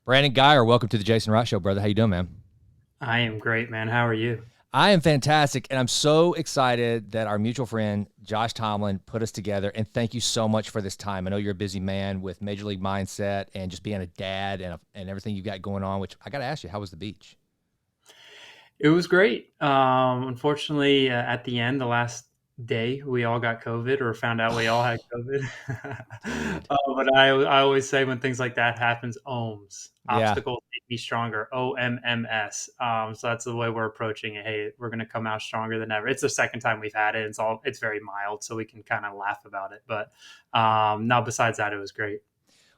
Brandon Geyer, welcome to the Jason Wright Show, brother. How you doing, man? I am great, man. How are you? I am fantastic, and I'm so excited that our mutual friend Josh Tomlin put us together. And thank you so much for this time. I know you're a busy man with Major League mindset and just being a dad and everything you got going on. Which I got to ask you, how was the beach? It was great. Unfortunately, at the end, the last day, we all got COVID or found out we all had COVID. Dude, But I always say when things like that happens, OMS, yeah. obstacles make me stronger, OMMS. So that's the way we're approaching it. Hey, we're going to come out stronger than ever. It's the second time we've had it. It's very mild, so we can kind of laugh about it. But no, besides that, it was great.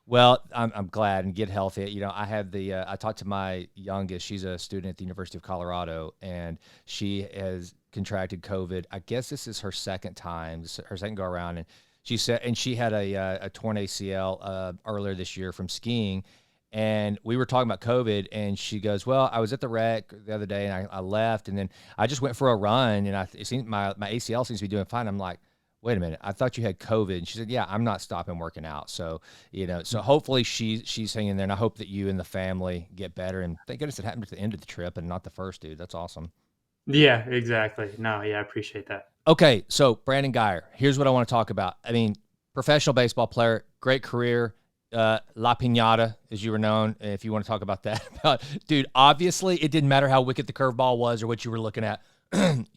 Well, I'm glad and get healthy. I had I talked to my youngest. She's a student at the University of Colorado, and she has contracted COVID. I guess this is her second time, her second go around, and she said, and she had a torn ACL earlier this year from skiing, and we were talking about COVID, and she goes, "Well, I was at the rec the other day, and I left, and then I just went for a run, and it seems my ACL seems to be doing fine." I'm like, wait a minute, I thought you had COVID. And she said, yeah, I'm not stopping working out. So, so hopefully she's hanging there, and I hope that you and the family get better. And thank goodness it happened at the end of the trip and not the first, dude. That's awesome. Yeah, exactly. No, yeah, I appreciate that. Okay, so Brandon Geyer, here's what I want to talk about. I mean, professional baseball player, great career, La Piñata, as you were known. If you want to talk about that, dude, obviously it didn't matter how wicked the curveball was or what you were looking at.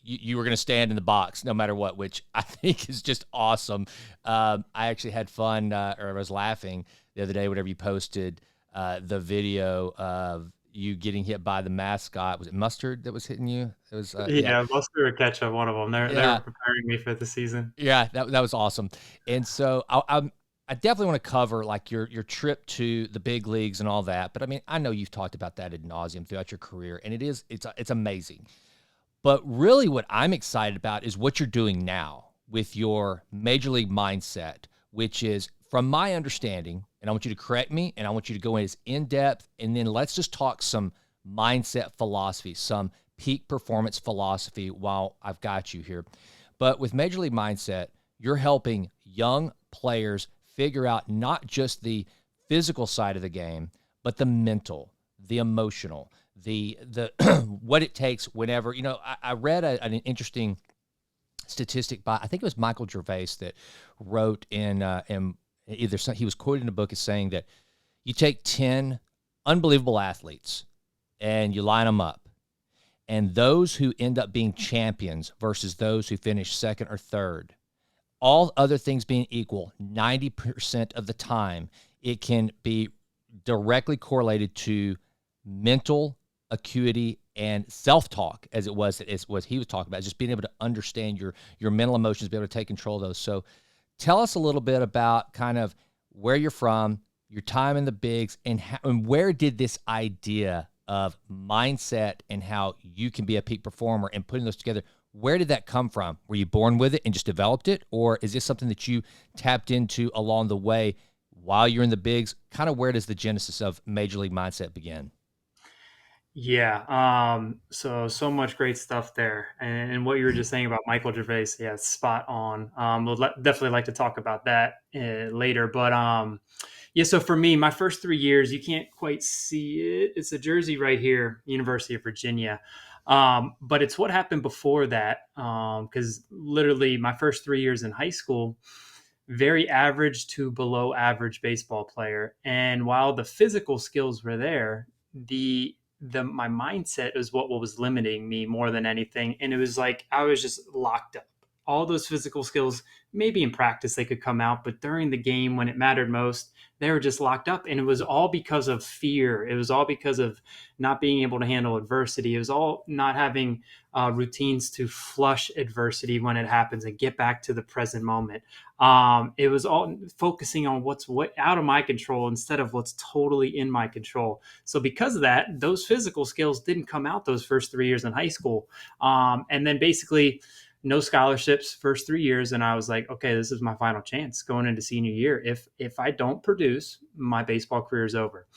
you were going to stand in the box no matter what, which I think is just awesome. I actually had fun, or I was laughing the other day whenever you posted the video of you getting hit by the mascot. Was it Mustard that was hitting you? It was, yeah. Yeah, mustard or ketchup, one of them. They were Yeah. preparing me for the season. Yeah, that was awesome. And so I definitely want to cover like your trip to the big leagues and all that. But I mean, I know you've talked about that ad nauseum throughout your career, and it's amazing. But really, what I'm excited about is what you're doing now with your major league mindset, which is, from my understanding, and I want you to correct me, and I want you to go in depth, and then let's just talk some mindset philosophy, some peak performance philosophy while I've got you here. But with major league mindset, you're helping young players figure out not just the physical side of the game, but the mental, the emotional, the what it takes whenever I read an interesting statistic by, I think it was Michael Gervais, that wrote in either he was quoted in a book as saying that you take 10 unbelievable athletes and you line them up, and those who end up being champions versus those who finish second or third, all other things being equal, 90% of the time it can be directly correlated to mental acuity and self-talk, as it was what he was talking about, just being able to understand your mental emotions, be able to take control of those. So tell us a little bit about kind of where you're from, your time in the bigs, and where did this idea of mindset and how you can be a peak performer and putting those together, where did that come from? Were you born with it and just developed it? Or is this something that you tapped into along the way while you're in the bigs? Kind of where does the genesis of Major League Mindset begin? Yeah. So much great stuff there, and what you were just saying about Michael Gervais, yeah, it's spot on. Definitely like to talk about that later, but yeah. So for me, my first 3 years, you can't quite see it. It's a jersey right here, University of Virginia. But it's what happened before that, because literally my first 3 years in high school, very average to below average baseball player. And while the physical skills were there, the my mindset is what was limiting me more than anything. And it was like I was just locked up. All those physical skills, maybe in practice they could come out, but during the game when it mattered most, they were just locked up. And it was all because of fear. It was all because of not being able to handle adversity. It was all not having routines to flush adversity when it happens and get back to the present moment. It was all focusing on what's out of my control instead of what's totally in my control. So because of that, those physical skills didn't come out those first 3 years in high school, and then basically no scholarships first 3 years, and I was like, okay, this is my final chance going into senior year. If I don't produce, my baseball career is over.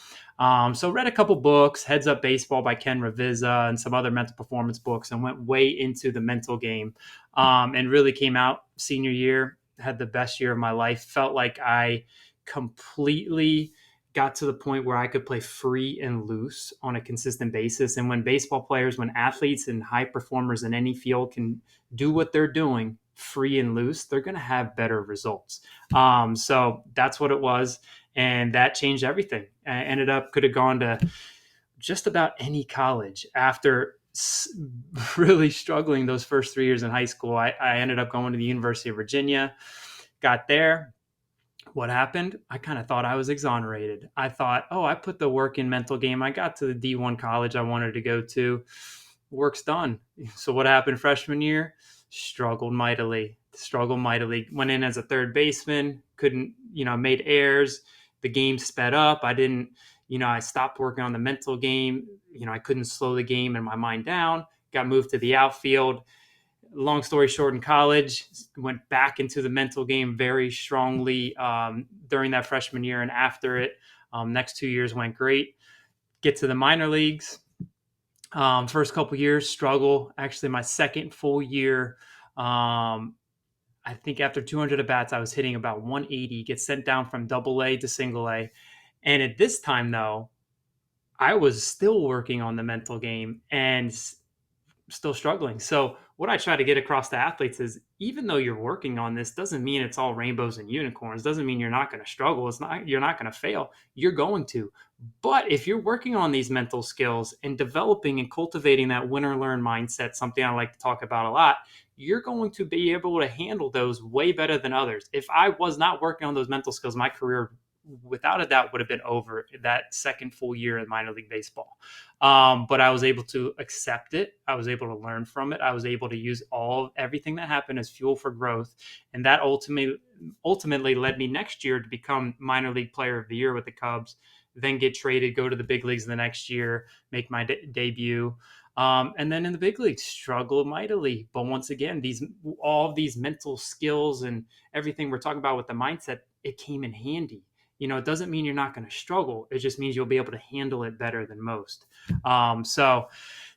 So read a couple books, Heads Up Baseball by Ken Ravizza, and some other mental performance books, and went way into the mental game, and really came out senior year, had the best year of my life. Felt like I completely got to the point where I could play free and loose on a consistent basis. And when baseball players, when athletes and high performers in any field can do what they're doing free and loose, they're going to have better results. So that's what it was. And that changed everything. I ended up, could have gone to just about any college after really struggling those first 3 years in high school. I ended up going to the University of Virginia, got there. What happened? I kind of thought I was exonerated. I thought, oh, I put the work in mental game. I got to the D1 college I wanted to go to. Work's done. So what happened freshman year? Struggled mightily. Went in as a third baseman. Couldn't, made errors. The game sped up. I stopped working on the mental game. I couldn't slow the game and my mind down. Got moved to the outfield. Long story short, in college, went back into the mental game very strongly during that freshman year and after it. Next 2 years went great. Get to the minor leagues. First couple years, struggle. Actually, my second full year, I think after 200 at bats, I was hitting about 180. Get sent down from double A to single A. And at this time, though, I was still working on the mental game and still struggling. So what I try to get across to athletes is, even though you're working on this, doesn't mean it's all rainbows and unicorns. Doesn't mean you're not going to struggle. You're not going to fail. You're going to. But if you're working on these mental skills and developing and cultivating that win or learn mindset, something I like to talk about a lot, you're going to be able to handle those way better than others. If I was not working on those mental skills, my career without a doubt would have been over that second full year in minor league baseball. But I was able to accept it. I was able to learn from it. I was able to use everything that happened as fuel for growth. And that ultimately led me next year to become minor league player of the year with the Cubs, then get traded, go to the big leagues the next year, make my debut. And then in the big leagues, struggle mightily. But once again, all of these mental skills and everything we're talking about with the mindset, it came in handy. It doesn't mean you're not going to struggle. It just means you'll be able to handle it better than most. So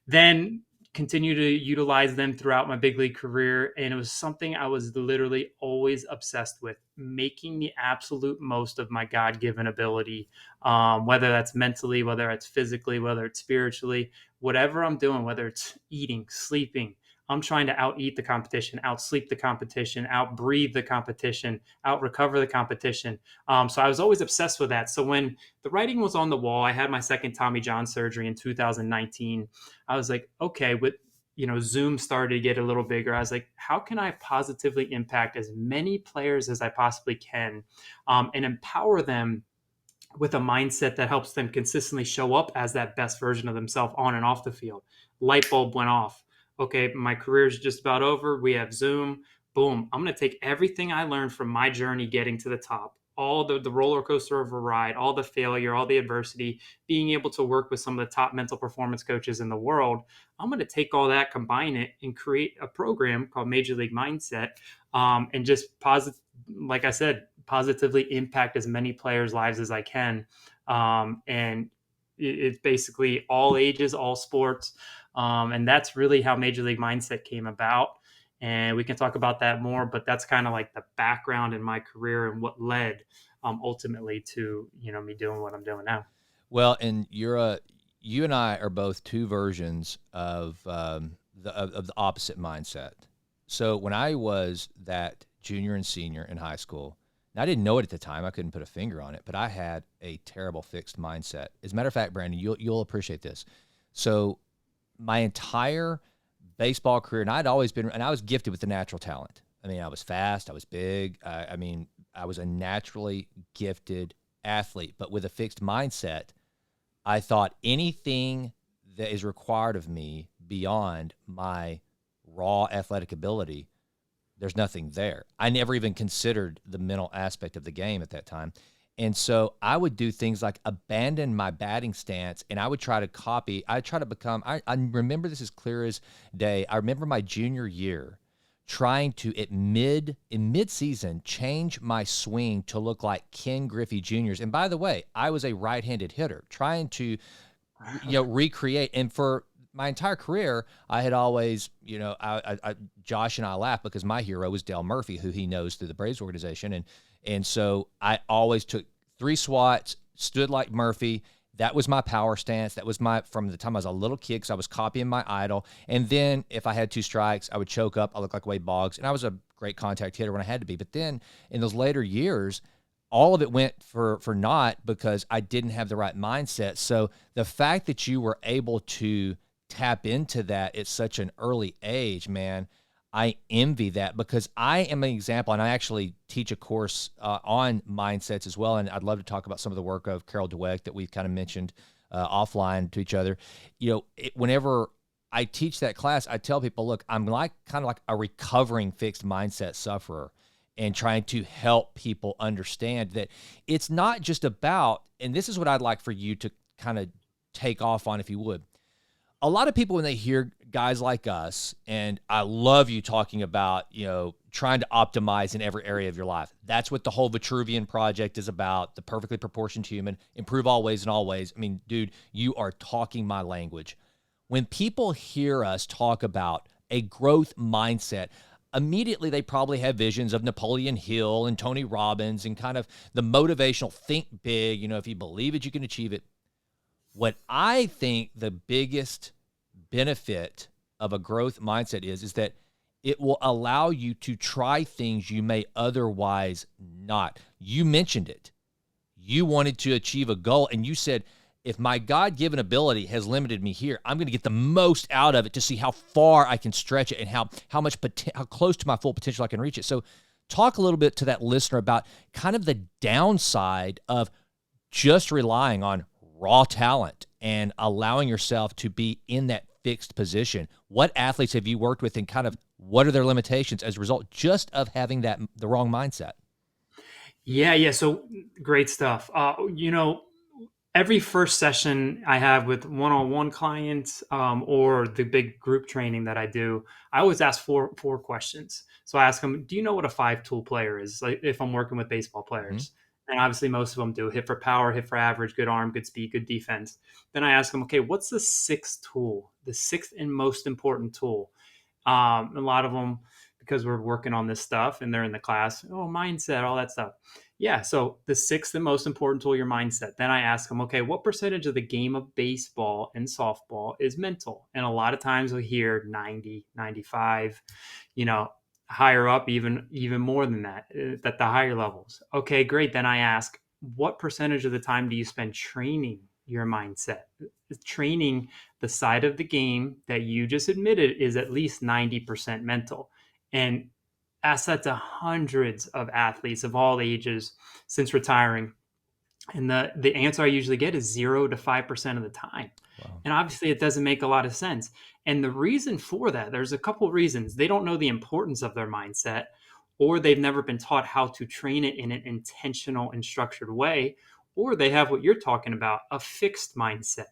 then continue to utilize them throughout my big league career. And it was something I was literally always obsessed with, making the absolute most of my God-given ability, whether that's mentally, whether it's physically, whether it's spiritually, whatever I'm doing, whether it's eating, sleeping, I'm trying to out-eat the competition, out-sleep the competition, out-breathe the competition, out-recover the competition. So I was always obsessed with that. So when the writing was on the wall, I had my second Tommy John surgery in 2019. I was like, okay, with Zoom started to get a little bigger. I was like, how can I positively impact as many players as I possibly can, and empower them with a mindset that helps them consistently show up as that best version of themselves on and off the field? Light bulb went off. Okay, my career is just about over. We have Zoom. Boom. I'm going to take everything I learned from my journey getting to the top, all the roller coaster of a ride, all the failure, all the adversity, being able to work with some of the top mental performance coaches in the world. I'm going to take all that, combine it, and create a program called Major League Mindset, and just like I said, positively impact as many players' lives as I can. And it's basically all ages, all sports. And that's really how Major League Mindset came about. And we can talk about that more, but that's kind of like the background in my career and what led ultimately to, me doing what I'm doing now. Well, and you and I are both two versions of the opposite mindset. So when I was that junior and senior in high school, and I didn't know it at the time, I couldn't put a finger on it, but I had a terrible fixed mindset. As a matter of fact, Brandon, you'll appreciate this. So my entire baseball career, and I was gifted with the natural talent. I mean, I was fast, I was big. I was a naturally gifted athlete, but with a fixed mindset, I thought anything that is required of me beyond my raw athletic ability, there's nothing there. I never even considered the mental aspect of the game at that time. And so I would do things like abandon my batting stance, and I would try to copy. I try to become, I remember this as clear as day. I remember my junior year trying to, in mid-season, change my swing to look like Ken Griffey Jr.'s. And by the way, I was a right-handed hitter, trying to, recreate. And for my entire career, I had always, Josh and I laugh because my hero was Dale Murphy, who he knows through the Braves organization. And so I always took 3 swats, stood like Murphy. That was my power stance. That was my, from the time I was a little kid, because I was copying my idol. And then if I had 2 strikes, I would choke up. I looked like Wade Boggs. And I was a great contact hitter when I had to be. But then in those later years, all of it went for naught because I didn't have the right mindset. So the fact that you were able to tap into that at such an early age, man, I envy that, because I am an example, and I actually teach a course on mindsets as well. And I'd love to talk about some of the work of Carol Dweck that we've kind of mentioned offline to each other. Whenever I teach that class, I tell people, look, I'm like kind of like a recovering fixed mindset sufferer, and trying to help people understand that it's not just about, and this is what I'd like for you to kind of take off on, if you would. A lot of people, when they hear guys like us, and I love you talking about, trying to optimize in every area of your life. That's what the whole Vitruvian Project is about, the perfectly proportioned human, improve always and always. I mean, dude, you are talking my language. When people hear us talk about a growth mindset, immediately they probably have visions of Napoleon Hill and Tony Robbins and kind of the motivational think big, if you believe it, you can achieve it. What I think the biggest benefit of a growth mindset is that it will allow you to try things you may otherwise not. You mentioned it. You wanted to achieve a goal, and you said, if my God-given ability has limited me here, I'm going to get the most out of it to see how far I can stretch it and how close to my full potential I can reach it. So talk a little bit to that listener about kind of the downside of just relying on raw talent and allowing yourself to be in that fixed position. What athletes have you worked with, and kind of what are their limitations as a result just of having the wrong mindset? Yeah. So great stuff. Every first session I have with one-on-one clients, or the big group training that I do, I always ask four questions. So I ask them, do you know what a 5-tool player is? Like if I'm working with baseball Mm-hmm. players, and obviously most of them do: hit for power, hit for average, good arm, good speed, good defense. Then I ask them, okay, what's the 6th tool, the 6th and most important tool? A lot of them, because we're working on this stuff and they're in the class, mindset, all that stuff. Yeah. So the 6th and most important tool, your mindset. Then I ask them, okay, what percentage of the game of baseball and softball is mental? And a lot of times we hear 90, 95, higher up, even more than that, at the higher levels. Okay, great. Then I ask, what percentage of the time do you spend training your mindset? Training the side of the game that you just admitted is at least 90% mental. And ask that to hundreds of athletes of all ages since retiring. And the answer I usually get is 0 to 5% of the time. Wow. And obviously it doesn't make a lot of sense. And the reason for that, there's a couple reasons. They don't know the importance of their mindset, or they've never been taught how to train it in an intentional and structured way, or they have what you're talking about, a fixed mindset.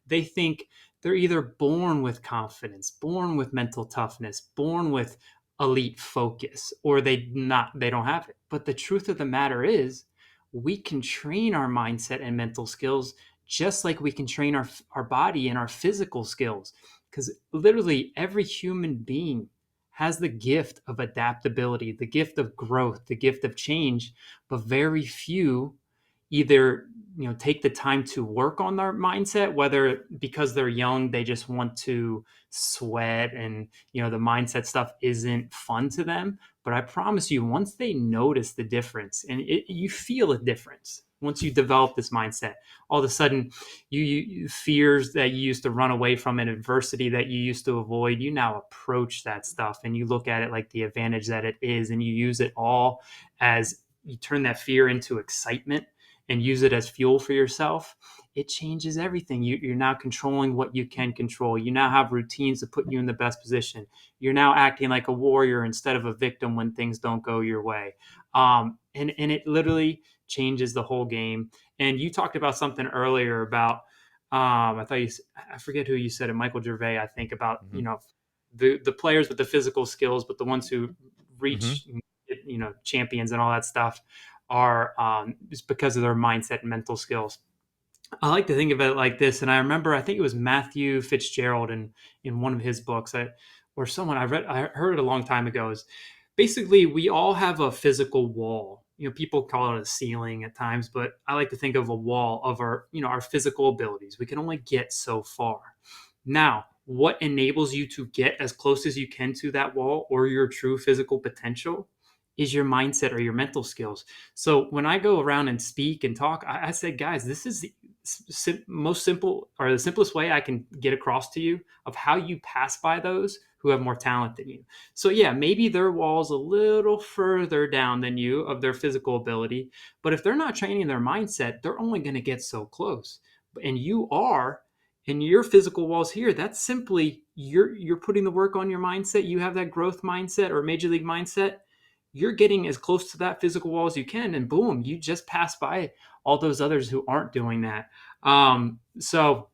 They think they're either born with confidence, born with mental toughness, born with elite focus, or they don't have it. But the truth of the matter is, we can train our mindset and mental skills just like we can train our body and our physical skills, because literally every human being has the gift of adaptability, the gift of growth, the gift of change, but very few either take the time to work on their mindset, whether because they're young they just want to sweat, and the mindset stuff isn't fun to them. But I promise you, once they notice the difference, and you feel a difference once you develop this mindset, all of a sudden you fears that you used to run away from, and adversity that you used to avoid, you now approach that stuff and you look at it like the advantage that it is, and you use it all as, you turn that fear into excitement and use it as fuel for yourself. It changes everything. You're now controlling what you can control. You now have routines to put you in the best position. You're now acting like a warrior instead of a victim when things don't go your way. And it literally changes the whole game. And you talked about something earlier about, I forget who you said it, Michael Gervais, I think, about, Mm-hmm. the players with the physical skills, but the ones who Mm-hmm. reach, champions and all that stuff are, just because of their mindset and mental skills. I like to think of it like this, and I remember, I think it was Matthew Fitzgerald in one of his books, or someone I heard it a long time ago, is basically we all have a physical wall people call it a ceiling at times, but I like to think of a wall of our physical abilities. We can only get so far. Now, what enables you to get as close as you can to that wall or your true physical potential is your mindset or your mental skills. So when I go around and speak and talk, I say, guys, this is the most simple, or the simplest way I can get across to you of how you pass by those who have more talent than you. So yeah, maybe their wall's a little further down than you of their physical ability, but if they're not training their mindset, they're only going to get so close. And you are, and your physical walls here, that's simply you're putting the work on your mindset. You have that growth mindset or major league mindset. You're getting as close to that physical wall as you can, and boom, you just pass by all those others who aren't doing that. So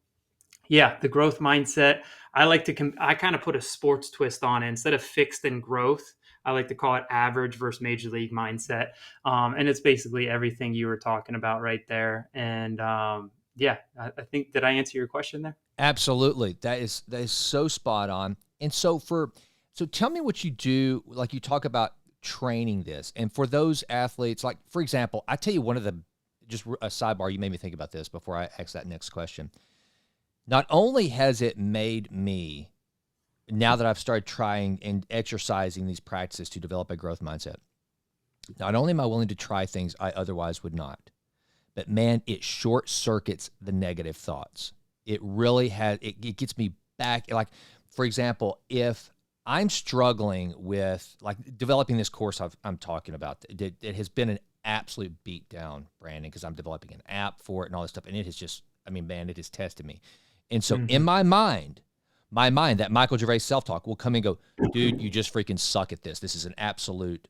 yeah, the growth mindset. I kind of put a sports twist on it. Instead of fixed and growth, I like to call it average versus major league mindset. And it's basically everything you were talking about right there. And yeah, I think, did I answer your question there? Absolutely. That is so spot on. And so tell me what you do, like you talk about training this. And for those athletes, like for example, I tell you one of the, just a sidebar, you made me think about this before I ask that next question. Not only has it made me, now that I've started trying and exercising these practices to develop a growth mindset, not only am I willing to try things I otherwise would not, but man, it short circuits the negative thoughts. It really has, it gets me back. Like, for example, if I'm struggling with like developing this course I'm talking about, it has been an absolute beatdown, Brandon, because I'm developing an app for it and all this stuff. And it has just, I mean, man, it has tested me. And so in my mind, that Michael Gervais self-talk will come and go, dude, you just freaking suck at this. This is an absolute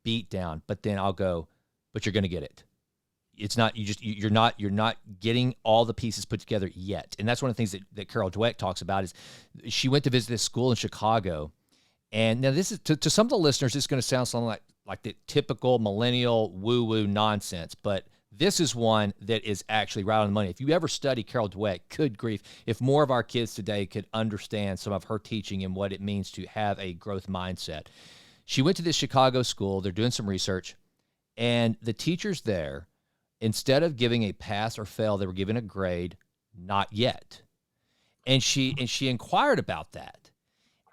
beatdown. But then I'll go, but you're going to get it. It's not, you're not getting all the pieces put together yet. And that's one of the things that Carol Dweck talks about is she went to visit this school in Chicago. And now this is, to some of the listeners, it's going to sound something like the typical millennial woo-woo nonsense, but this is one that is actually right on the money. If you ever study Carol Dweck, good grief, if more of our kids today could understand some of her teaching and what it means to have a growth mindset. She went to this Chicago school. They're doing some research, and the teachers there, instead of giving a pass or fail, they were giving a grade, not yet. And she inquired about that.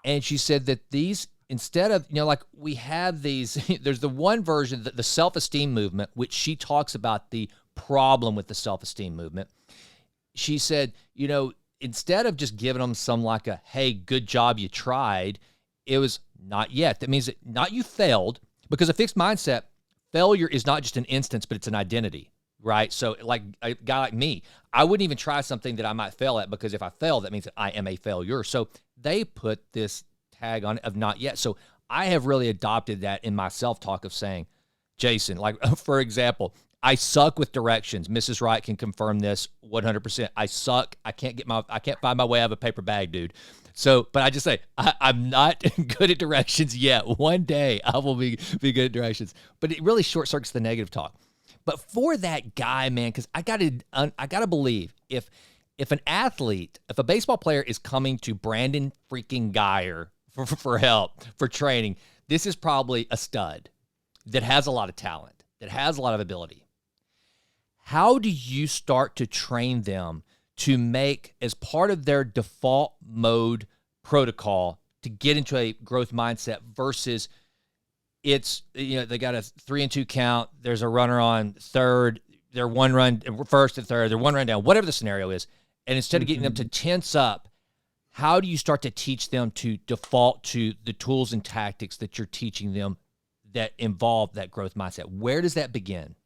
And she said that these, instead of, like we have these, there's the one version, the self-esteem movement, which she talks about the problem with the self-esteem movement. She said, instead of just giving them some like a, hey, good job, you tried, it was not yet. That means that not you failed, because a fixed mindset, failure is not just an instance, but it's an identity, right? So like a guy like me, I wouldn't even try something that I might fail at, because if I fail, that means that I am a failure. So they put this tag on it of not yet. So I have really adopted that in my self-talk of saying, Jason, like for example, I suck with directions. Mrs. Wright can confirm this 100%. I suck. I can't find my way out of a paper bag, dude. So, but I just say, I'm not good at directions yet. One day I will be good at directions. But it really short circuits the negative talk. But for that guy, man, because I gotta believe if an athlete, if a baseball player is coming to Brandon freaking Geyer for help, for training, this is probably a stud that has a lot of talent, that has a lot of ability. How do you start to train them to make, as part of their default mode protocol, to get into a growth mindset versus it's, they got a 3-2 count, there's a runner on third, they're one run first and third, they're one run down, whatever the scenario is. And instead of getting them to tense up, how do you start to teach them to default to the tools and tactics that you're teaching them that involve that growth mindset? Where does that begin?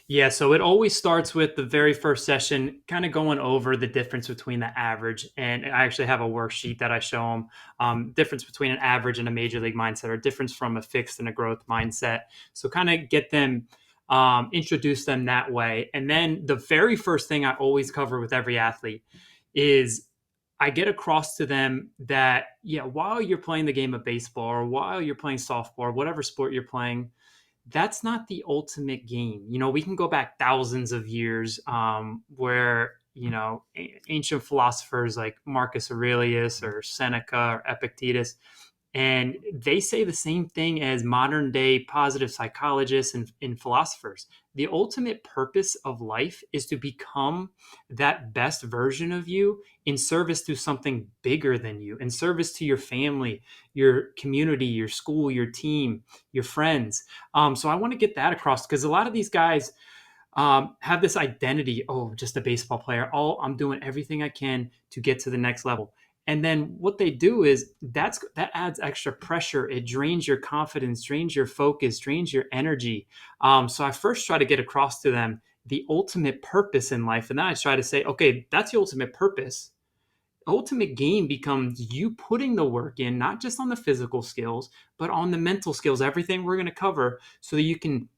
Yeah, so it always starts with the very first session, kind of going over the difference between the average. And I actually have a worksheet that I show them, difference between an average and a major league mindset, or difference from a fixed and a growth mindset. So kind of get them, introduce them that way. And then the very first thing I always cover with every athlete is I get across to them that, yeah, while you're playing the game of baseball, or while you're playing softball, or whatever sport you're playing, that's not the ultimate game. We can go back thousands of years, where, ancient philosophers like Marcus Aurelius or Seneca or Epictetus, And they say the same thing as modern day positive psychologists and philosophers. The ultimate purpose of life is to become that best version of you in service to something bigger than you, in service to your family, your community, your school, your team, your friends. So I want to get that across because a lot of these guys have this identity. Oh, just a baseball player. Oh, I'm doing everything I can to get to the next level. And then what they do is that adds extra pressure. It drains your confidence, drains your focus, drains your energy. So I first try to get across to them the ultimate purpose in life, and then I try to say, okay, that's the ultimate purpose. Ultimate game becomes you putting the work in, not just on the physical skills, but on the mental skills. Everything we're going to cover, so that you can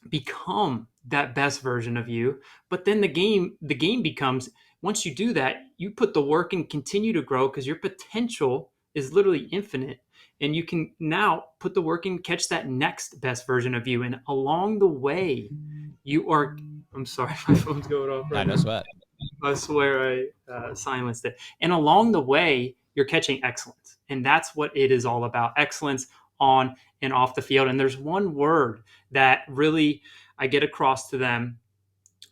become that best version of you. But then the game becomes, once you do that, you put the work and continue to grow because your potential is literally infinite, and you can now put the work and catch that next best version of you. And along the way, you are, I'm sorry, my phone's going off I right know now. sweat. I swear I silenced it. And along the way, you're catching excellence. And that's what it is all about, excellence on and off the field. And there's one word that really I get across to them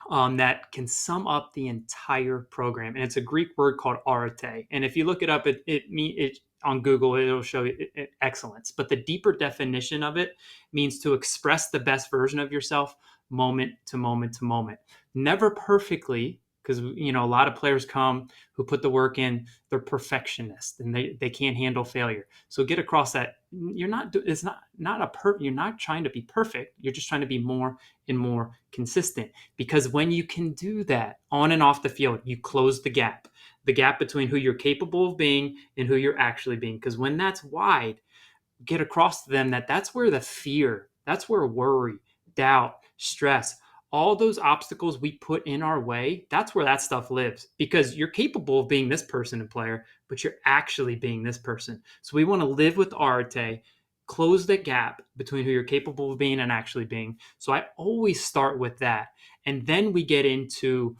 that can sum up the entire program. And it's a Greek word called arete. And if you look it up, it on Google, it'll show you excellence. But the deeper definition of it means to express the best version of yourself moment to moment to moment. Never perfectly, because a lot of players come who put the work in, they're perfectionists and they can't handle failure. So get across that it's you're not trying to be perfect. You're just trying to be more and more consistent. Because when you can do that on and off the field, you close the gap between who you're capable of being and who you're actually being. Because when that's wide, get across to them that that's where the fear, that's where worry, doubt, stress, all those obstacles we put in our way, that's where that stuff lives. Because you're capable of being this person and player, but you're actually being this person. So we want to live with Arte, close the gap between who you're capable of being and actually being. So I always start with that. And then we get into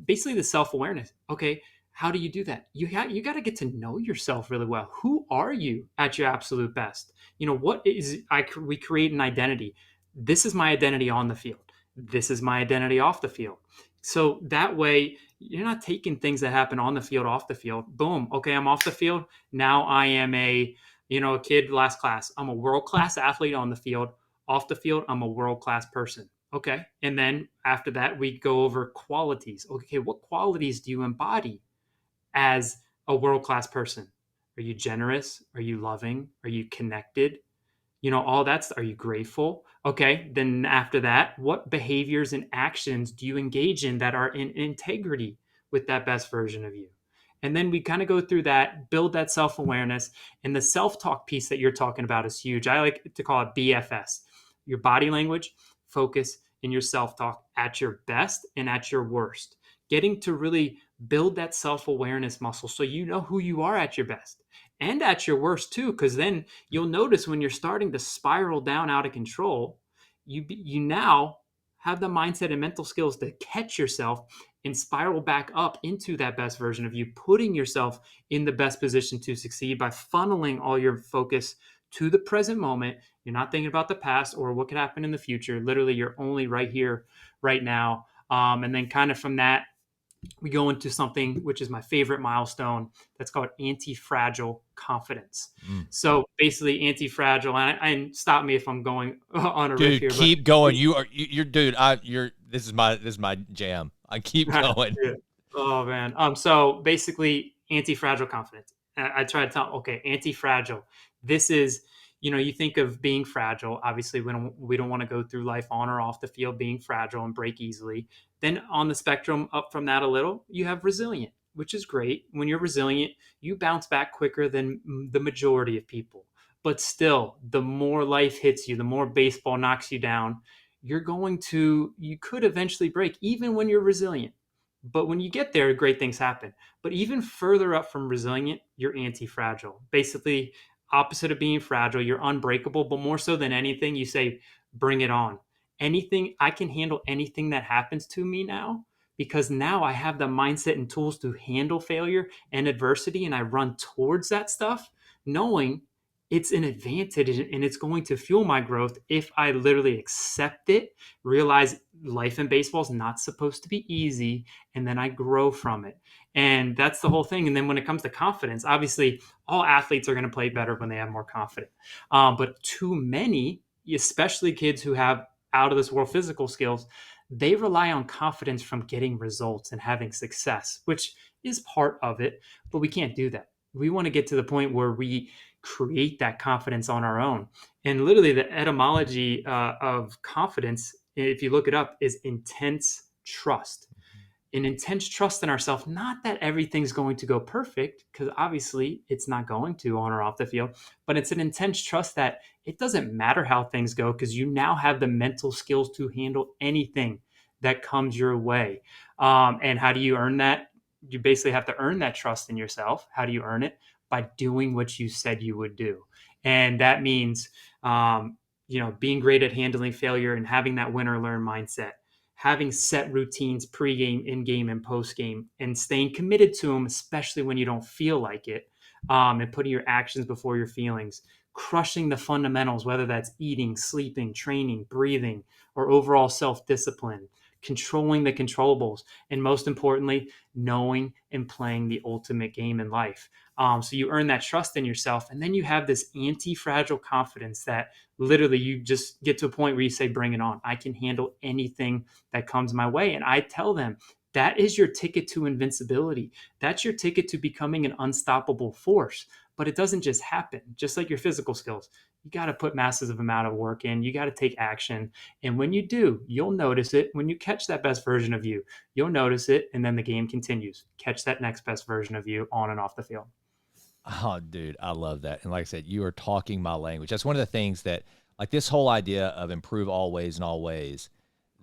basically the self awareness. Okay, how do you do that? You got to get to know yourself really well. Who are you at your absolute best? What is we create an identity. This is my identity on the field. This is my identity off the field. So that way you're not taking things that happen on the field off the field. Boom. Okay, I'm off the field. Now I am a kid last class. I'm a world-class athlete on the field. Off the field, I'm a world-class person. Okay. And then after that, we go over qualities. Okay, what qualities do you embody as a world class person? Are you generous? Are you loving? Are you connected? All that's, are you grateful? Okay. Then after that, what behaviors and actions do you engage in that are in integrity with that best version of you? And then we kind of go through that, build that self awareness. And the self talk piece that you're talking about is huge. I like to call it BFS, your body language, focus, and your self talk at your best and at your worst. Getting to really build that self awareness muscle so you know who you are at your best and at your worst too. Because then you'll notice when you're starting to spiral down out of control, you now have the mindset and mental skills to catch yourself and spiral back up into that best version of you, putting yourself in the best position to succeed by funneling all your focus to the present moment. You're not thinking about the past or what could happen in the future. Literally, you're only right here, right now. And then kind of from that, we go into something which is my favorite milestone that's called anti-fragile confidence. Mm. So basically anti-fragile, and stop me if I'm going on a riff Dude, here, but keep going. You're dude. This is my jam. I keep going. yeah. Oh man. So basically anti-fragile confidence. I try to tell, okay, anti-fragile. This is, you think of being fragile. Obviously, we don't want to go through life on or off the field being fragile and break easily. Then on the spectrum up from that a little, you have resilient, which is great. When you're resilient, you bounce back quicker than the majority of people. But still, the more life hits you, the more baseball knocks you down, you could eventually break even when you're resilient. But when you get there, great things happen. But even further up from resilient, you're anti-fragile. Basically, opposite of being fragile, you're unbreakable. But more so than anything, you say, bring it on. Anything, I can handle anything that happens to me now, because now I have the mindset and tools to handle failure and adversity. And I run towards that stuff, knowing it's an advantage and it's going to fuel my growth if I literally accept it, realize life in baseball is not supposed to be easy, and then I grow from it. And that's the whole thing. And then when it comes to confidence, obviously, all athletes are going to play better when they have more confidence. But too many, especially kids who have out of this world physical skills, they rely on confidence from getting results and having success, which is part of it, but we can't do that. We want to get to the point where we create that confidence on our own. And literally, the etymology of confidence, if you look it up, is intense trust. An intense trust in ourselves, not that everything's going to go perfect, because obviously it's not going to on or off the field, but it's an intense trust that it doesn't matter how things go because you now have the mental skills to handle anything that comes your way. And how do you earn that? You basically have to earn that trust in yourself. How do you earn it? By doing what you said you would do. And that means, being great at handling failure and having that win or learn mindset, having set routines pre-game, in-game, and post-game, and staying committed to them, especially when you don't feel like it, and putting your actions before your feelings, crushing the fundamentals, whether that's eating, sleeping, training, breathing, or overall self-discipline, controlling the controllables, and most importantly, knowing and playing the ultimate game in life. So you earn that trust in yourself, and then you have this anti-fragile confidence that literally you just get to a point where you say, bring it on. I can handle anything that comes my way. And I tell them, that is your ticket to invincibility. That's your ticket to becoming an unstoppable force. But it doesn't just happen, just like your physical skills. You got to put massive amount of work in. You got to take action. And when you do, you'll notice it. When you catch that best version of you, you'll notice it. And then the game continues. Catch that next best version of you on and off the field. Oh, dude, I love that. And like I said, you are talking my language. That's one of the things that, like this whole idea of improve always and always,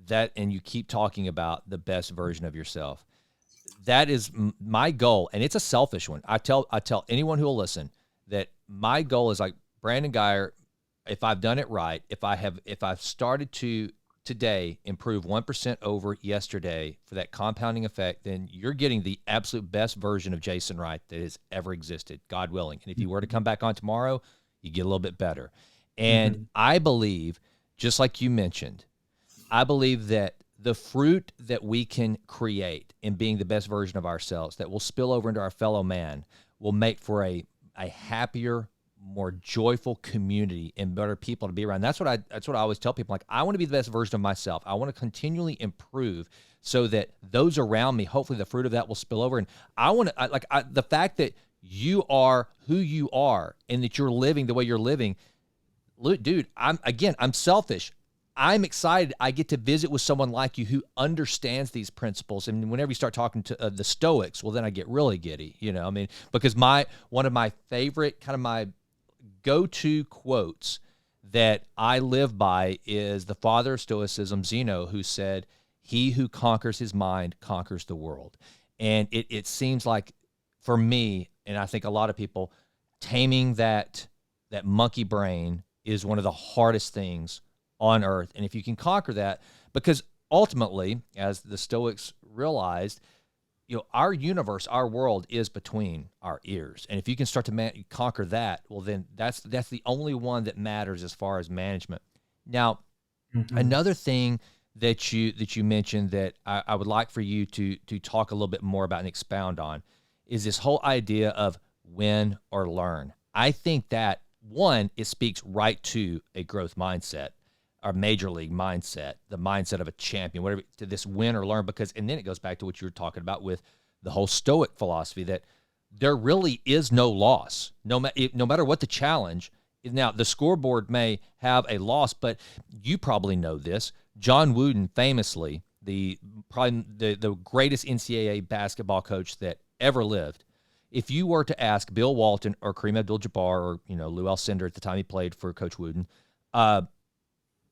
that, and you keep talking about the best version of yourself. That is my goal, and it's a selfish one. I tell anyone who will listen that my goal is like Brandon Geyer. If I've done it right, if I've started to today improve 1% over yesterday for that compounding effect, then you're getting the absolute best version of Jason Wright that has ever existed, God willing. And if you were to come back on tomorrow, you get a little bit better. And I believe, just like you mentioned, I believe that the fruit that we can create in being the best version of ourselves that will spill over into our fellow man will make for a happier, more joyful community and better people to be around. That's what I always tell people. Like, I want to be the best version of myself. I want to continually improve so that those around me, hopefully the fruit of that will spill over. And I want to, the fact that you are who you are and that you're living the way you're living, dude, I'm selfish. I'm excited I get to visit with someone like you who understands these principles. And whenever you start talking to the Stoics, well, then I get really giddy, I mean, because one of my favorite kind of my go-to quotes that I live by is the father of Stoicism, Zeno, who said, "He who conquers his mind conquers the world." And it seems like for me, and I think a lot of people, taming that monkey brain is one of the hardest things on earth. And if you can conquer that, because ultimately, as the Stoics realized, our universe, our world is between our ears. And if you can start to conquer that, well, then that's the only one that matters as far as management. Now, another thing that you mentioned that I would like for you to talk a little bit more about and expound on is this whole idea of win or learn. I think that, one, it speaks right to a growth mindset, our major league mindset, the mindset of a champion, whatever, to this win or learn, and then it goes back to what you were talking about with the whole Stoic philosophy that there really is no loss, no matter what the challenge. Now, the scoreboard may have a loss, but you probably know this. John Wooden, famously, probably the greatest NCAA basketball coach that ever lived, if you were to ask Bill Walton or Kareem Abdul-Jabbar or Lou Alcindor at the time he played for Coach Wooden,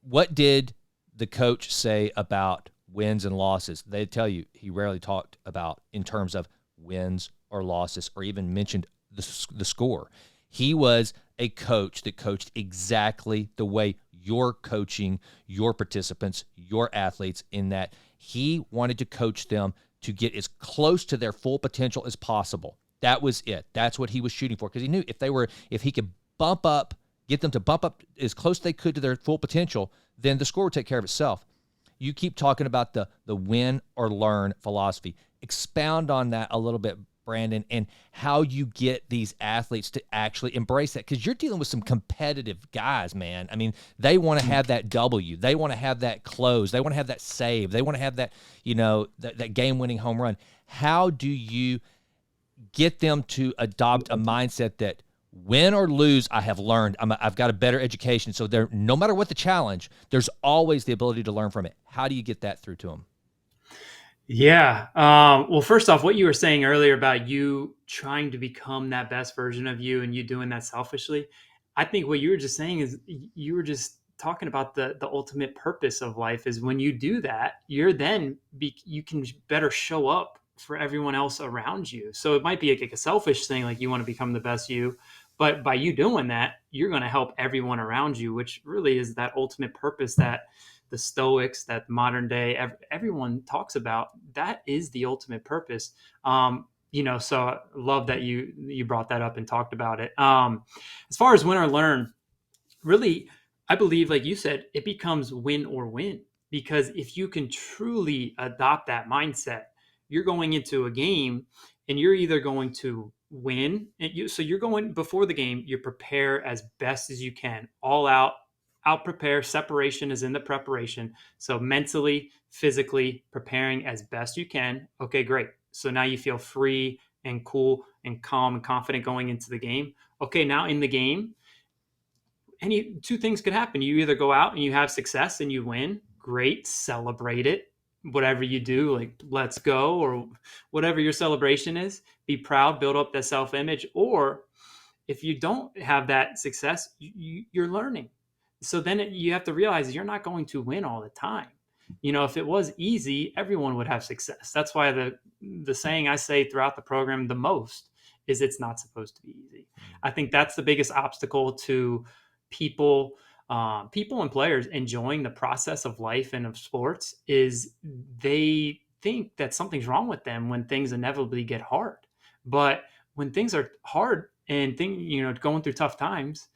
what did the coach say about wins and losses? They'd tell you he rarely talked about in terms of wins or losses or even mentioned the score. He was a coach that coached exactly the way you're coaching your participants, your athletes, in that he wanted to coach them to get as close to their full potential as possible. That was it. That's what he was shooting for, because he knew if he could bump up, get them to bump up as close as they could to their full potential, then the score will take care of itself. You keep talking about the win or learn philosophy. Expound on that a little bit, Brandon, and how you get these athletes to actually embrace that, because you're dealing with some competitive guys, man. I mean, they want to have that W. They want to have that close. They want to have that save. They want to have that, that game-winning home run. How do you get them to adopt a mindset that win or lose, I have learned. I've got a better education. So no matter what the challenge, there's always the ability to learn from it. How do you get that through to them? Yeah. Well, first off, what you were saying earlier about you trying to become that best version of you and you doing that selfishly, I think what you were just saying is you were just talking about the ultimate purpose of life is when you do that, you can better show up for everyone else around you. So it might be like a selfish thing, like you want to become the best you, but by you doing that, you're going to help everyone around you, which really is that ultimate purpose that the Stoics, that modern day everyone talks about. That is the ultimate purpose. So I love that you brought that up and talked about it. As far as win or learn, really, I believe, like you said, it becomes win or win, because if you can truly adopt that mindset, you're going into a game and you're either going to win, so you're going before the game, you prepare as best as you can, all out prepare. Separation is in the preparation. So mentally, physically preparing as best you can. Okay, great. So now you feel free and cool and calm and confident going into the game. Okay, now in the game, two things could happen. You either go out and you have success and you win, great, celebrate it. Whatever you do, like let's go, or whatever your celebration is, be proud, build up that self-image. Or if you don't have that success, you're learning. So then you have to realize you're not going to win all the time. If it was easy, everyone would have success. That's why the saying I say throughout the program the most is it's not supposed to be easy. I think that's the biggest obstacle to people, people and players enjoying the process of life and of sports, is they think that something's wrong with them when things inevitably get hard. But when things are hard and going through tough times,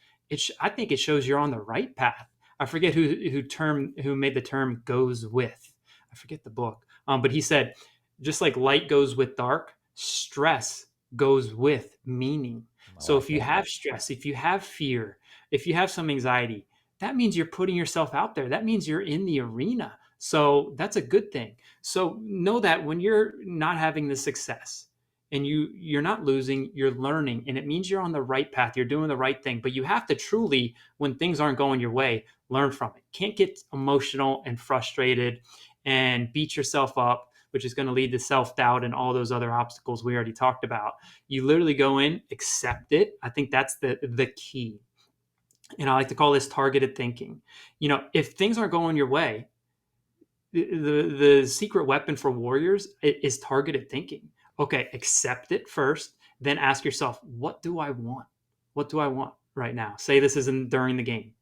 I think it shows you're on the right path. I forget who made the term "goes with." I forget the book, but he said, just like light goes with dark, stress goes with meaning. So if you have stress, if you have fear, if you have some anxiety, that means you're putting yourself out there. That means you're in the arena. So that's a good thing. So know that when you're not having the success, and you're not losing, you're learning, and it means you're on the right path, you're doing the right thing. But you have to truly, when things aren't going your way, learn from it. Can't get emotional and frustrated and beat yourself up, which is going to lead to self-doubt and all those other obstacles we already talked about. You literally go in, accept it. I think that's the key. And I like to call this targeted thinking. If things aren't going your way, the secret weapon for warriors is targeted thinking. Okay, accept it first, then ask yourself, what do I want? What do I want right now? Say this isn't during the game.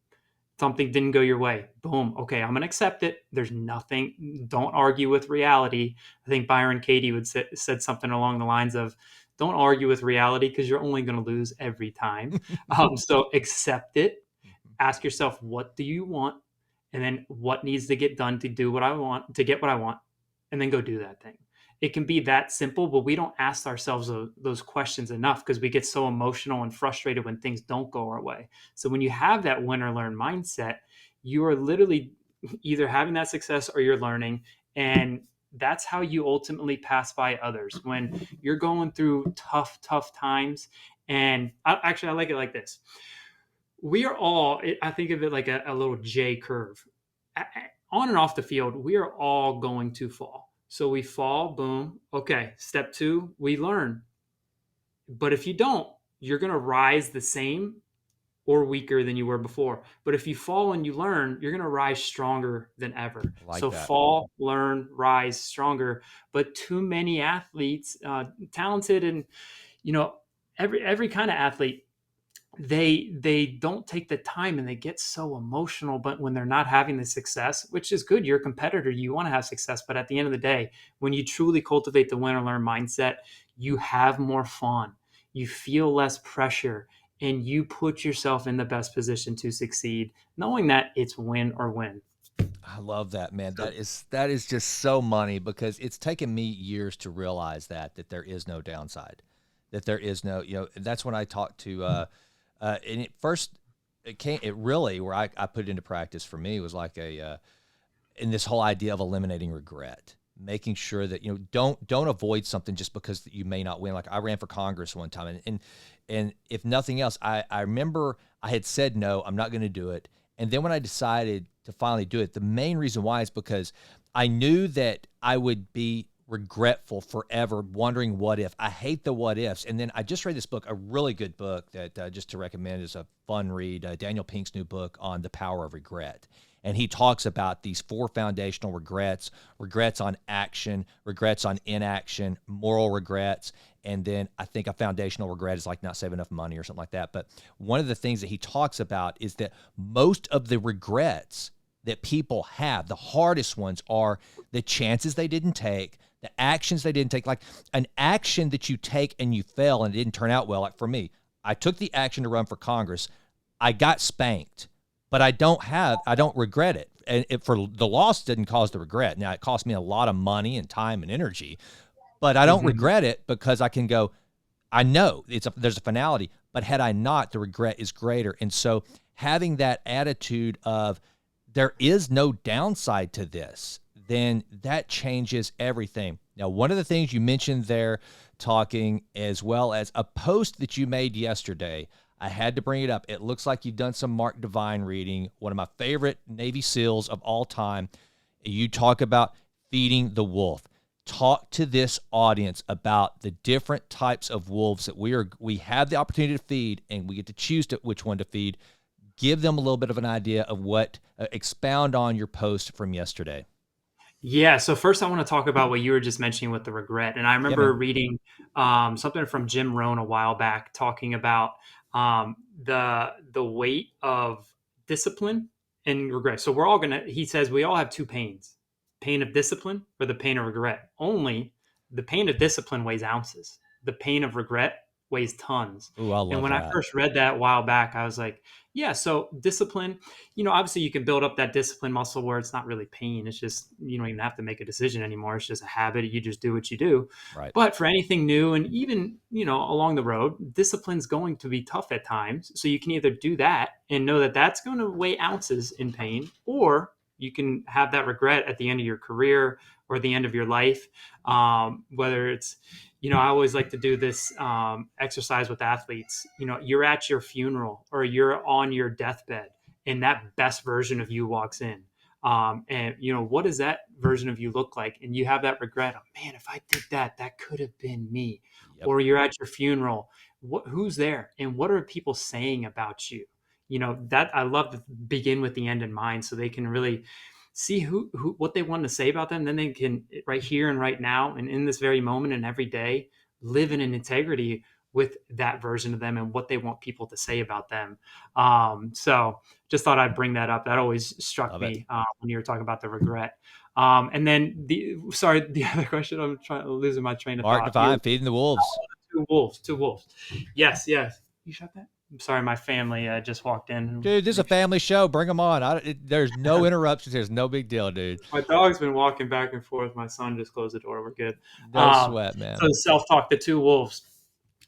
Something didn't go your way. Boom. Okay, I'm going to accept it. There's nothing. Don't argue with reality. I think Byron Katie said something along the lines of, don't argue with reality because you're only going to lose every time. So accept it. Ask yourself, what do you want? And then what needs to get done to do what I want, to get what I want, and then go do that thing. It can be that simple, but we don't ask ourselves those questions enough because we get so emotional and frustrated when things don't go our way. So when you have that win or learn mindset, you are literally either having that success or you're learning. And that's how you ultimately pass by others when you're going through tough times. And I like it like this. We are all, I think of it like a little J curve. On and off the field, we are all going to fall. So we fall, boom. Okay, step 2, we learn. But if you don't, you're going to rise the same or weaker than you were before. But if you fall and you learn, you're going to rise stronger than ever. So That. fall, learn, rise stronger. But too many athletes, talented and, every kind of athlete, they don't take the time and they get so emotional, but when they're not having the success, which is good, you're a competitor, you want to have success, but at the end of the day, when you truly cultivate the win or learn mindset, you have more fun, you feel less pressure, and you put yourself in the best position to succeed, knowing that it's win or win. I love that, man. So, That is just so money because it's taken me years to realize that there is no downside, that there is no, that's when I talked to, and it first, it really, where I put it into practice for me was like in this whole idea of eliminating regret, making sure that, don't avoid something just because you may not win. Like I ran for Congress one time and if nothing else, I remember I had said, no, I'm not going to do it. And then when I decided to finally do it, the main reason why is because I knew that I would be regretful forever, wondering what if. I hate the what ifs. And then I just read this book, a really good book that just to recommend is a fun read, Daniel Pink's new book on the power of regret. And he talks about these 4 foundational regrets on action, regrets on inaction, moral regrets. And then I think a foundational regret is like not saving enough money or something like that. But one of the things that he talks about is that most of the regrets that people have, the hardest ones, are the chances they didn't take, the actions they didn't take. Like an action that you take and you fail and it didn't turn out well. Like for me, I took the action to run for Congress. I got spanked, but I don't regret it. And for the loss didn't cause the regret. Now it cost me a lot of money and time and energy, but I don't mhm. regret it because I can go, I know there's a finality, but had I not, the regret is greater. And so having that attitude of there is no downside to this, then that changes everything. Now, one of the things you mentioned there, talking as well as a post that you made yesterday, I had to bring it up. It looks like you've done some Mark Divine reading, one of my favorite Navy SEALs of all time. You talk about feeding the wolf. Talk to this audience about the different types of wolves that we have the opportunity to feed, and we get to choose which one to feed. Give them a little bit of an idea of what, expound on your post from yesterday. Yeah. So first, I want to talk about what you were just mentioning with the regret. And I Yeah, remember man. reading something from Jim Rohn a while back, talking about the weight of discipline and regret. So we're all gonna. He says we all have 2 pains: pain of discipline or the pain of regret. Only the pain of discipline weighs ounces. The pain of regret weighs tons. Ooh, I And love when I that. first read that a while back, I was like, yeah. So discipline, obviously you can build up that discipline muscle where it's not really pain. It's just, you don't even have to make a decision anymore. It's just a habit. You just do what you do. Right. But for anything new and even, along the road, discipline's going to be tough at times. So you can either do that and know that that's going to weigh ounces in pain, or you can have that regret at the end of your career or the end of your life. Whether it's, I always like to do this exercise with athletes. You're at your funeral or you're on your deathbed, and that best version of you walks in. And what does that version of you look like? And you have that regret of, man, if I did that, that could have been me. Yep. Or you're at your funeral. Who's there, and what are people saying about you? That I love to begin with the end in mind, so they can really see who what they want to say about them. Then they can, right here and right now and in this very moment and every day, live in an integrity with that version of them and what they want people to say about them. So just thought I'd bring that up. That always struck Love it. me when you were talking about the regret. And then the other question, I'm losing my train of Mark thought. You're Divine, feeding the wolves. two wolves, two wolves. Yes, yes. You shot that? I'm sorry, my family just walked in. Dude, this is a Make sure. family show. Bring them on. There's no interruptions. There's no big deal, dude. My dog's been walking back and forth. My son just closed the door. We're good. No sweat, So man. self-talk, the two wolves.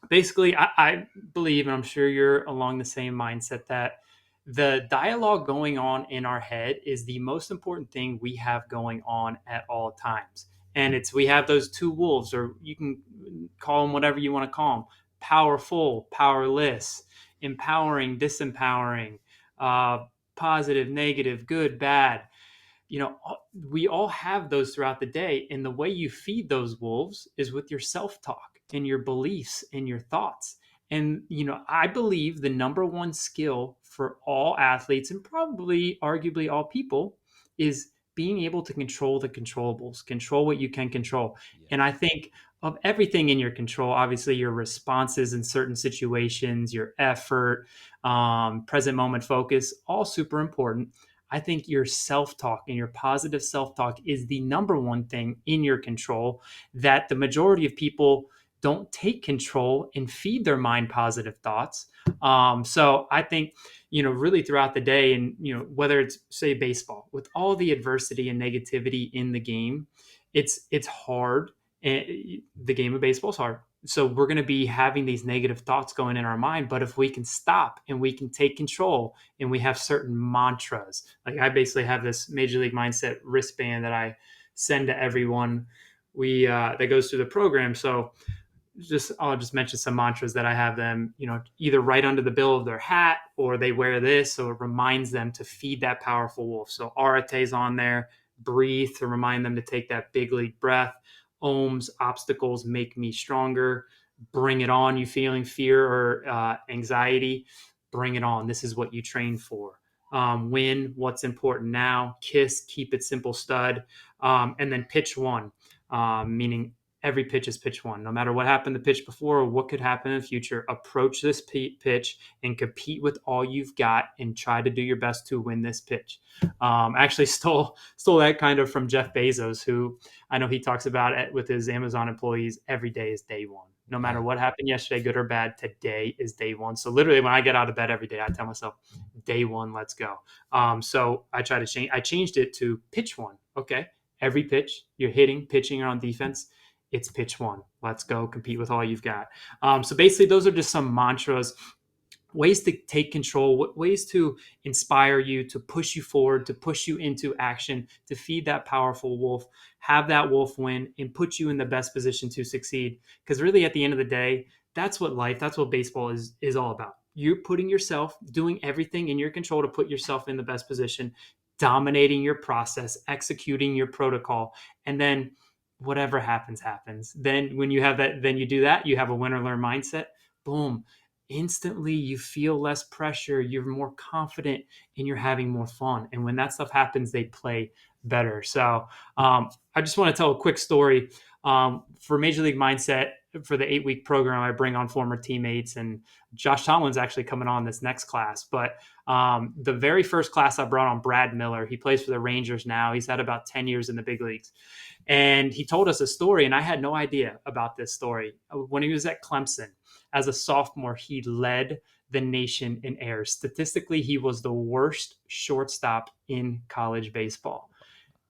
Basically, I believe, and I'm sure you're along the same mindset, that the dialogue going on in our head is the most important thing we have going on at all times. And we have those two wolves, or you can call them whatever you want to call them: powerful, powerless, empowering, disempowering, uh, positive, negative, good, bad. We all have those throughout the day. And the way you feed those wolves is with your self talk and your beliefs and your thoughts. And, I believe the number one skill for all athletes, and probably arguably all people, is being able to control the controllables, control what you can control. Yes. And I think of everything in your control, obviously your responses in certain situations, your effort, present moment focus, all super important. I think your self talk and your positive self talk is the number one thing in your control that the majority of people don't take control and feed their mind positive thoughts. So I think, really throughout the day, and, whether it's, say, baseball, with all the adversity and negativity in the game, it's hard. And the game of baseball is hard. So we're going to be having these negative thoughts going in our mind. But if we can stop and we can take control, and we have certain mantras, like I basically have this Major League Mindset wristband that I send to everyone that goes through the program. So I'll just mention some mantras that I have them, either right under the bill of their hat, or they wear this, so it reminds them to feed that powerful wolf. So Arate's on there, breathe, to remind them to take that big league breath. Ohms, obstacles make me stronger. Bring it on. You feeling fear or anxiety? Bring it on. This is what you train for. Win, what's important now. Kiss, keep it simple, stud. And then pitch one, meaning every pitch is pitch one. No matter what happened the pitch before or what could happen in the future, approach this pitch and compete with all you've got and try to do your best to win this pitch. Actually stole that kind of from Jeff Bezos, who I know he talks about it with his Amazon employees. Every day is day one. No matter what happened yesterday, good or bad, today is day one. So literally when I get out of bed every day, I tell myself, day one, let's go. So I changed it to pitch one. Okay. Every pitch you're hitting, pitching, or on defense, it's pitch one. Let's go compete with all you've got. So basically those are just some mantras, ways to take control, ways to inspire you, to push you forward, to push you into action, to feed that powerful wolf, have that wolf win, and put you in the best position to succeed. Because really at the end of the day, that's what baseball is all about. You're putting yourself, doing everything in your control to put yourself in the best position, dominating your process, executing your protocol, and then whatever happens. Then when you have that, then you do that, you have a win or learn mindset, boom, instantly you feel less pressure, you're more confident, and you're having more fun. And when that stuff happens, they play better. So I just want to tell a quick story. For Major League Mindset, for the 8-week program, I bring on former teammates, and Josh Tomlin's actually coming on this next class. But the very first class I brought on Brad Miller. He plays for the Rangers now. He's had about 10 years in the big leagues. And he told us a story, and I had no idea about this story. When he was at Clemson as a sophomore, he led the nation in errors. Statistically, he was the worst shortstop in college baseball.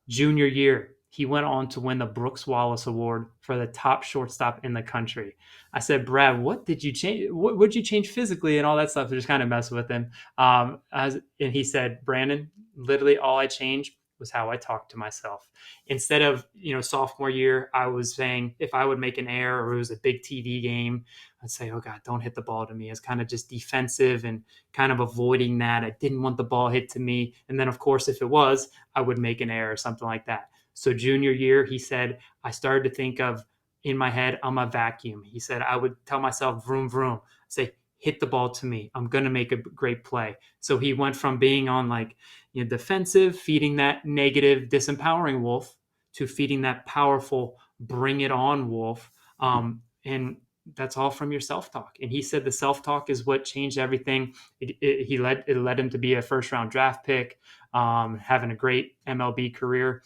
Junior year, he went on to win the Brooks Wallace Award for the top shortstop in the country. I said, Brad, what did you change? What would you change physically and all that stuff? To just kind of mess with him. And he said, Brandon, literally all I changed was how I talked to myself. Instead of, sophomore year, I was saying if I would make an error or it was a big TV game, I'd say, oh God, don't hit the ball to me. It's kind of just defensive and kind of avoiding that. I didn't want the ball hit to me. And then of course, if it was, I would make an error or something like that. So junior year, he said, I started to think of, in my head, I'm a vacuum. He said, I would tell myself, vroom, vroom, say, hit the ball to me. I'm going to make a great play. So he went from being on defensive, feeding that negative, disempowering wolf, to feeding that powerful, bring it on wolf. And that's all from your self-talk. And he said the self-talk is what changed everything. It led him to be a first-round draft pick, having a great MLB career.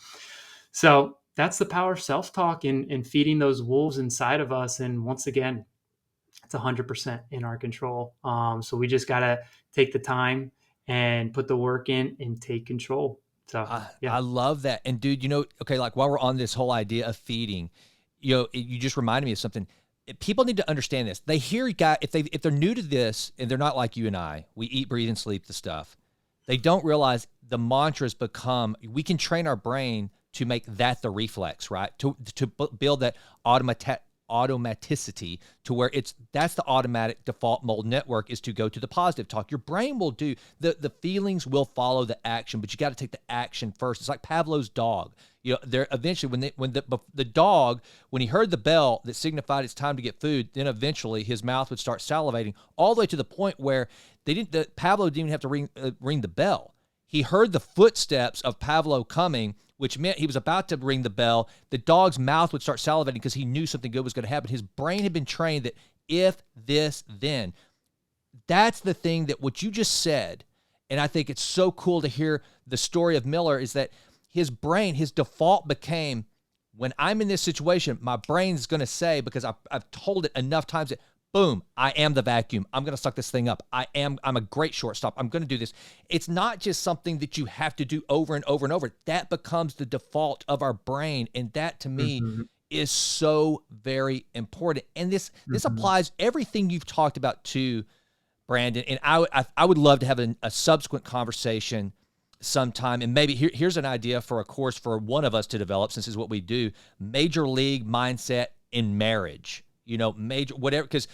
So that's the power of self-talk and feeding those wolves inside of us. And once again, it's 100% in our control. So we just got to take the time and put the work in and take control. So yeah. I love that. And dude, okay, like while we're on this whole idea of feeding, you just reminded me of something. People need to understand this. They hear if they're new to this and they're not like you and I, we eat, breathe, and sleep the stuff. They don't realize the mantras we can train our brain to make that the reflex, right? To build that automaticity to where that's the automatic default mode network, is to go to the positive talk. Your brain will do the feelings will follow the action, but you got to take the action first. It's like Pavlov's dog. There eventually when the dog, when he heard the bell that signified it's time to get food, then eventually his mouth would start salivating all the way to the point where Pavlov didn't even have to ring the bell. He heard the footsteps of Pavlov coming, which meant he was about to ring the bell. The dog's mouth would start salivating because he knew something good was going to happen. His brain had been trained that if this, then. That's the thing that what you just said, and I think it's so cool to hear the story of Miller, is that his brain, his default became, when I'm in this situation, my brain's going to say, because I've told it enough times that, boom, I am the vacuum. I'm going to suck this thing up. I'm a great shortstop. I'm going to do this. It's not just something that you have to do over and over and over. That becomes the default of our brain. And that to me Mm-hmm. is so very important. And this Mm-hmm. applies everything you've talked about to Brandon. And I would love to have a subsequent conversation sometime. And maybe here's an idea for a course for one of us to develop, since this is what we do: major league mindset in marriage. Major whatever, because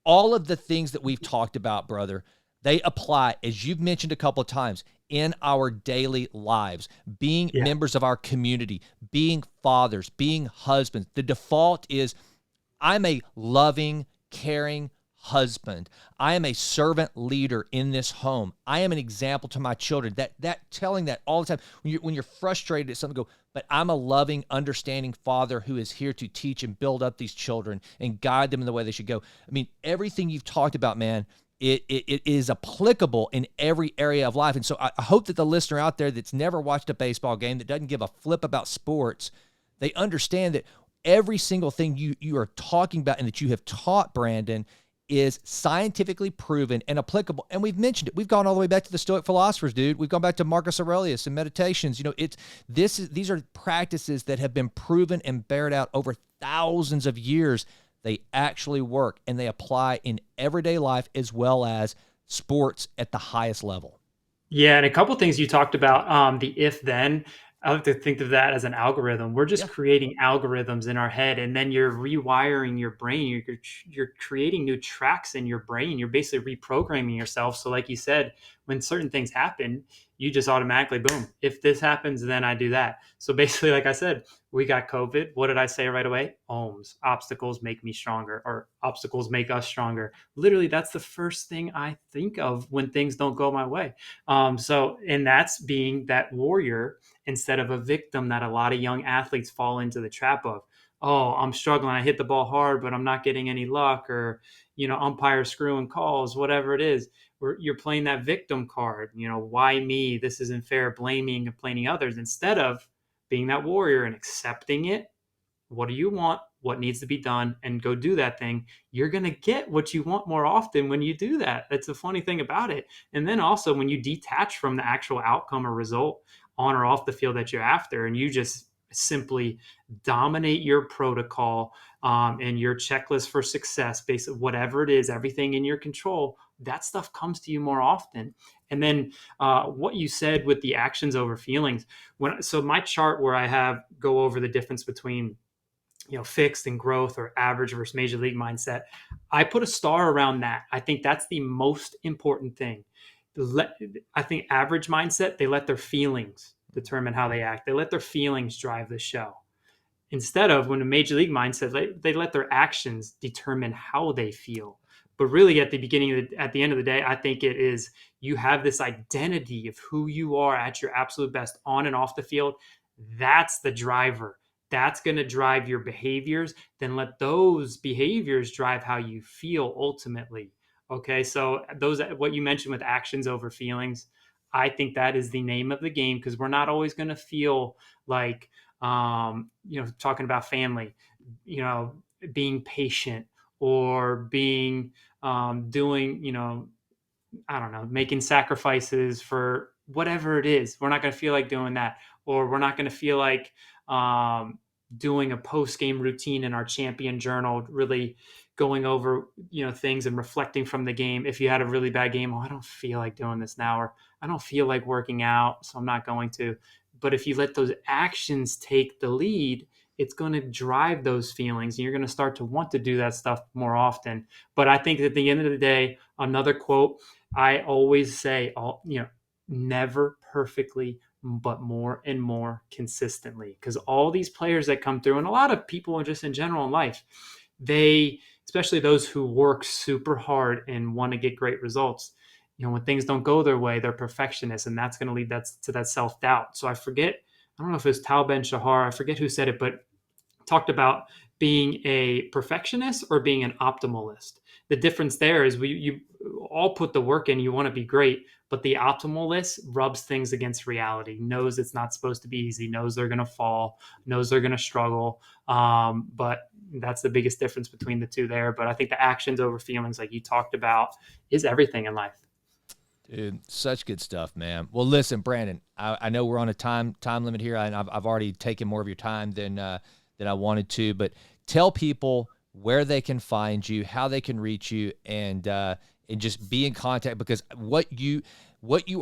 all of the things that we've talked about, brother, they apply, as you've mentioned a couple of times, in our daily lives, being Yeah. members of our community, being fathers, being husbands. The default is, I'm a loving, caring husband. I am a servant leader in this home. I am an example to my children. That telling that all the time when you're frustrated at something, go, but I'm a loving, understanding father who is here to teach and build up these children and guide them in the way they should go. I mean, everything you've talked about, man, it is applicable in every area of life. And so I hope that the listener out there that's never watched a baseball game, that doesn't give a flip about sports, they understand that every single thing you are talking about and that you have taught, Brandon, is scientifically proven and applicable. And we've mentioned it. We've gone all the way back to the Stoic philosophers, dude. We've gone back to Marcus Aurelius and meditations. These are practices that have been proven and bared out over thousands of years. They actually work, and they apply in everyday life as well as sports at the highest level. Yeah, and a couple things you talked about, the if then. I like to think of that as an algorithm. We're just Yeah. creating algorithms in our head, and then you're rewiring your brain. You're creating new tracks in your brain. You're basically reprogramming yourself. So, like you said, when certain things happen, you just automatically, boom, if this happens, then I do that. So basically, like I said, we got COVID. What did I say right away? Ohms. Obstacles make me stronger, or obstacles make us stronger. Literally, that's the first thing I think of when things don't go my way. And that's being that warrior instead of a victim that a lot of young athletes fall into the trap of. Oh, I'm struggling. I hit the ball hard, but I'm not getting any luck, or, umpire screwing calls, whatever it is. You're playing that victim card. Why me? This isn't fair. Blaming and complaining others instead of being that warrior and accepting it. What do you want? What needs to be done? And go do that thing. You're going to get what you want more often when you do that. That's the funny thing about it. And then also, when you detach from the actual outcome or result on or off the field that you're after, and you just simply dominate your protocol, and your checklist for success, based on whatever it is, everything in your control, that stuff comes to you more often. And then what you said with the actions over feelings. So my chart where I have go over the difference between fixed and growth, or average versus major league mindset, I put a star around that. I think that's the most important thing. I think average mindset, they let their feelings determine how they act. They let their feelings drive the show. Instead of, when a major league mindset, they let their actions determine how they feel. But really, at the end of the day, I think it is, you have this identity of who you are at your absolute best on and off the field. That's the driver. That's going to drive your behaviors. Then let those behaviors drive how you feel ultimately. Okay, so those, what you mentioned with actions over feelings, I think that is the name of the game, because we're not always going to feel like, talking about family, being patient, or being, doing, I don't know, making sacrifices for whatever it is. We're not going to feel like doing that, or we're not going to feel like, doing a post game routine in our champion journal, really going over, things and reflecting from the game. If you had a really bad game, oh, I don't feel like doing this now, or I don't feel like working out, so I'm not going to. But if you let those actions take the lead, it's going to drive those feelings, and you're going to start to want to do that stuff more often. But I think at the end of the day, another quote I always say, never perfectly, but more and more consistently. Because all these players that come through, and a lot of people just in general in life, especially those who work super hard and want to get great results, when things don't go their way, they're perfectionists, and that's going to lead to that self-doubt. So I don't know if it was Tal Ben Shahar, I forget who said it, but talked about being a perfectionist or being an optimalist. The difference there is you all put the work in, you want to be great, but the optimalist rubs things against reality, knows it's not supposed to be easy, knows they're going to fall, knows they're going to struggle. But that's the biggest difference between the two there. But I think the actions over feelings, like you talked about, is everything in life. Dude, such good stuff, man. Well, listen, Brandon, I know we're on a time limit here, and I've already taken more of your time than I wanted to. But tell people where they can find you, how they can reach you, and just be in contact, because what you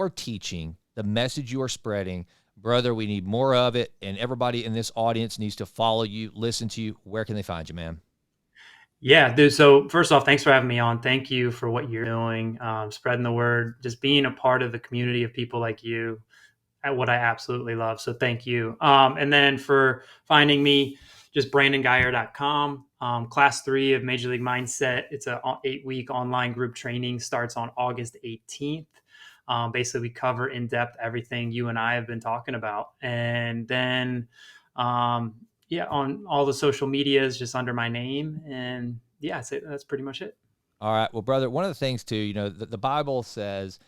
are teaching, the message you are spreading, brother, we need more of it, and everybody in this audience needs to follow you, listen to you. Where can they find you, man? Yeah, dude. So first off, thanks for having me on. Thank you for what you're doing, spreading the word, just being a part of the community of people like you. What I absolutely love. So thank you. And then for finding me, just brandongeyer.com. Class 3 of Major League Mindset. It's a 8-week online group training, starts on August 18th. Basically, we cover in depth everything you and I have been talking about. And then, yeah, on all the social medias, just under my name. And yeah, that's pretty much it. All right. Well, brother, one of the things too, the Bible says,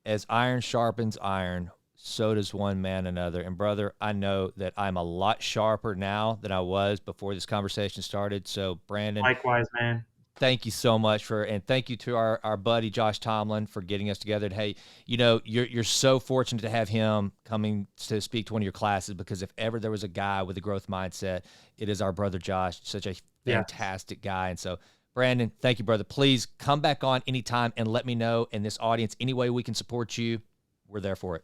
as iron sharpens iron, so does one man another. And brother, I know that I'm a lot sharper now than I was before this conversation started. So, Brandon, Likewise, man. thank you so much and thank you to our buddy Josh Tomlin for getting us together. And hey, you're so fortunate to have him coming to speak to one of your classes, because if ever there was a guy with a growth mindset, it is our brother Josh. Such a Yeah. fantastic guy. And so, Brandon, thank you, brother. Please come back on anytime and let me know, in this audience, any way we can support you. We're there for it.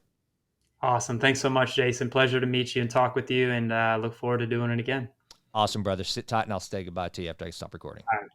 Awesome. Thanks so much, Jason. Pleasure to meet you and talk with you, and look forward to doing it again. Awesome, brother. Sit tight, and I'll say goodbye to you after I stop recording. All right.